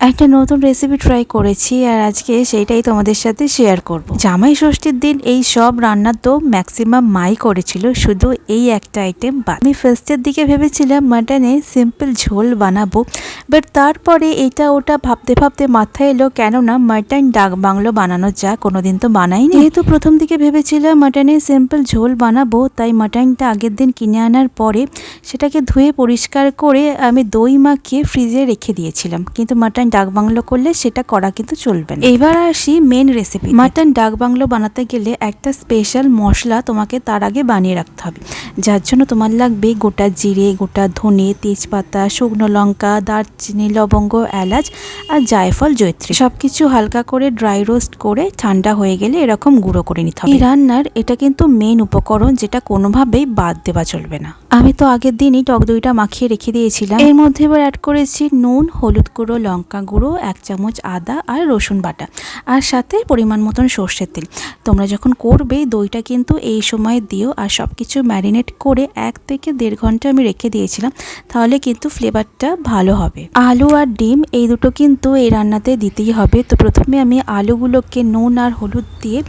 একটা নতুন recipe try করেছি আর আজকে সেইটাই তোমাদের সাথে শেয়ার করব। জামাই ষষ্ঠীর দিন এই সব রান্না তো ম্যাক্সিমাম মাই করেছিল, শুধু এই একটা আইটেম বাদ। আমি ফার্স্টের দিকে ভেবেছিলাম মাটনে সিম্পল ঝোল বানাবো, বাট তারপরে এটা ওটা ভাবতে ভাবতে মাথায় এলো কেননা মাটন ডাক বাংলো বানানো যায়, কোনোদিন তো বানাইনি। যেহেতু প্রথম দিকে ভেবেছিলাম মাটনে সিম্পল ঝোল বানাবো, তাই মাটনটা আগের দিন কিনে আনার পরে সেটাকে ধুয়ে পরিষ্কার করে আমি দই মাখিয়ে ফ্রিজে রেখে দিয়েছিলাম, কিন্তু মাটন ডাক বাংলো করলে সেটা করা কিন্তু চলবে না। এবার আসি মেন রেসিপি। মাটন ডাক বাংলো বানাতে গেলে একটা স্পেশাল মশলা তোমাকে তার আগে বানিয়ে রাখতে হবে, যার জন্য তোমার লাগবে গোটা জিরে, গোটা ধনে, তেজপাতা, শুকনো লঙ্কা, দারচিনি, লবঙ্গ, এলাচ আর জায়ফল, জয়ত্রী। সবকিছু হালকা করে ড্রাই রোস্ট করে ঠান্ডা হয়ে গেলে এরকম গুঁড়ো করে নিতে হবে। এই রান্নার এটা কিন্তু মেন উপকরণ, যেটা কোনোভাবেই বাদ দেওয়া চলবে না। আমি তো আগের দিনই টক দইটা মাখিয়ে রেখে দিয়েছিলাম। এর মধ্যে এবার অ্যাড করেছি নুন, হলুদ গুঁড়ো, লঙ্কা গুঁড়ো, 1 চামচ আদা আর রসুন বাটা, আর সাথে পরিমাণ মতন সর্ষের তেল। তোমরা যখন করবে দইটা কিন্তু এই সময় দিও। আর সব কিছু ম্যারিনেট করে 1 থেকে 1.5 ঘন্টা আমি রেখে দিয়েছিলাম, তাহলে কিন্তু ফ্লেভারটা ভালো হবে। আলু আর ডিম এই দুটো কিন্তু এই রান্নাতে দিতেই হবে। তো প্রথমে আমি আলুগুলোকে নুন আর হলুদ দিয়ে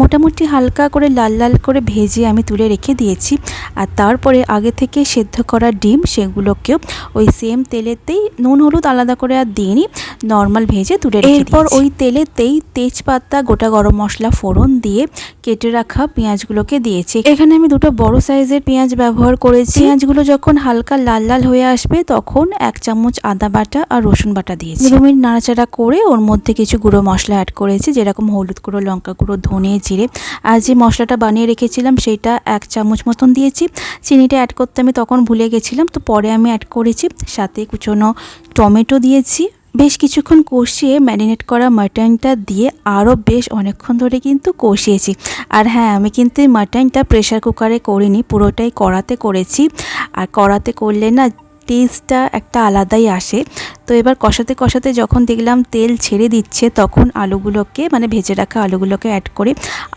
মোটামুটি হালকা করে লাল লাল করে ভেজে আমি তুলে রেখে দিয়েছি। আর তারপরে আগে থেকে সেদ্ধ করা ডিম সেগুলোকেও ওই সেম তেলেতেই, নুন হলুদ আলাদা করে আর দিইনি, নর্মাল ভেজে তুলে রেখে দিয়েছি। এরপর ওই তেলেতেই তেজপাতা, গোটা গরম মশলা ফোড়ন দিয়ে কেটে রাখা পেঁয়াজগুলোকে দিয়েছি। এখানে আমি 2টো বড় সাইজের পেঁয়াজ ব্যবহার করেছি। পেঁয়াজগুলো যখন হালকা লাল লাল হয়ে আসবে তখন 1 চামচ আদা বাটা আর রসুন বাটা দিয়েছি। 2 মিনিট নাড়াচাড়া করে ওর মধ্যে কিছু গুঁড়ো মশলা অ্যাড করেছি, যেরকম হলুদ গুঁড়ো, লঙ্কা গুঁড়ো, ধনে, জিরে। আর যে মশলাটা বানিয়ে রেখেছিলাম সেটা 1 চামচ মতন দিয়েছি। চিনিটা অ্যাড করতে আমি তখন ভুলে গেছিলাম, তো পরে আমি অ্যাড করেছি। সাথে কুচনো টমেটো দিয়েছি। বেশ কিছুক্ষণ কষিয়ে ম্যারিনেট করা মাটনটা দিয়ে আরও বেশ অনেকক্ষণ ধরে কিন্তু কষিয়েছি। আর হ্যাঁ, আমি কিন্তু এই মাটনটা প্রেশার কুকারে করিনি, পুরোটাই কড়াতে করেছি। আর কড়াতে করলে না টেস্টটা একটা আলাদাই আসে। তো এবার কষাতে কষাতে যখন দেখলাম তেল ছেড়ে দিচ্ছে, তখন আলুগুলোকে, মানে ভেজে রাখা আলুগুলোকে অ্যাড করে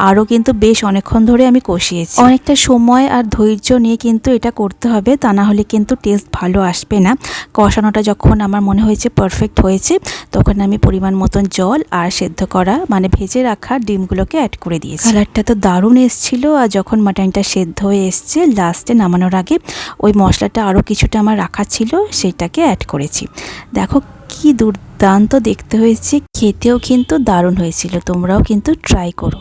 আরও কিন্তু বেশ অনেকক্ষণ ধরে আমি কষিয়েছি। অনেকটা সময় আর ধৈর্য নিয়ে কিন্তু এটা করতে হবে, তা না হলে কিন্তু টেস্ট ভালো আসবে না। কষানোটা যখন আমার মনে হয়েছে পারফেক্ট হয়েছে, তখন আমি পরিমাণ মতন জল আর সেদ্ধ করা, মানে ভেজে রাখা ডিমগুলোকে অ্যাড করে দিয়েছি। কালারটা তো দারুণ এসেছিল। আর যখন মাটনটা সেদ্ধ হয়ে এসছে, লাস্টে নামানোর আগে ওই মশলাটা আরও কিছুটা আমার রাখা ছিল, সেটাকে অ্যাড করেছি। দেখো কি দুর্দান্ত দেখতে হয়েছে, খেতেও কিন্তু দারুণ হয়েছিল। তোমরাও কিন্তু ট্রাই করো।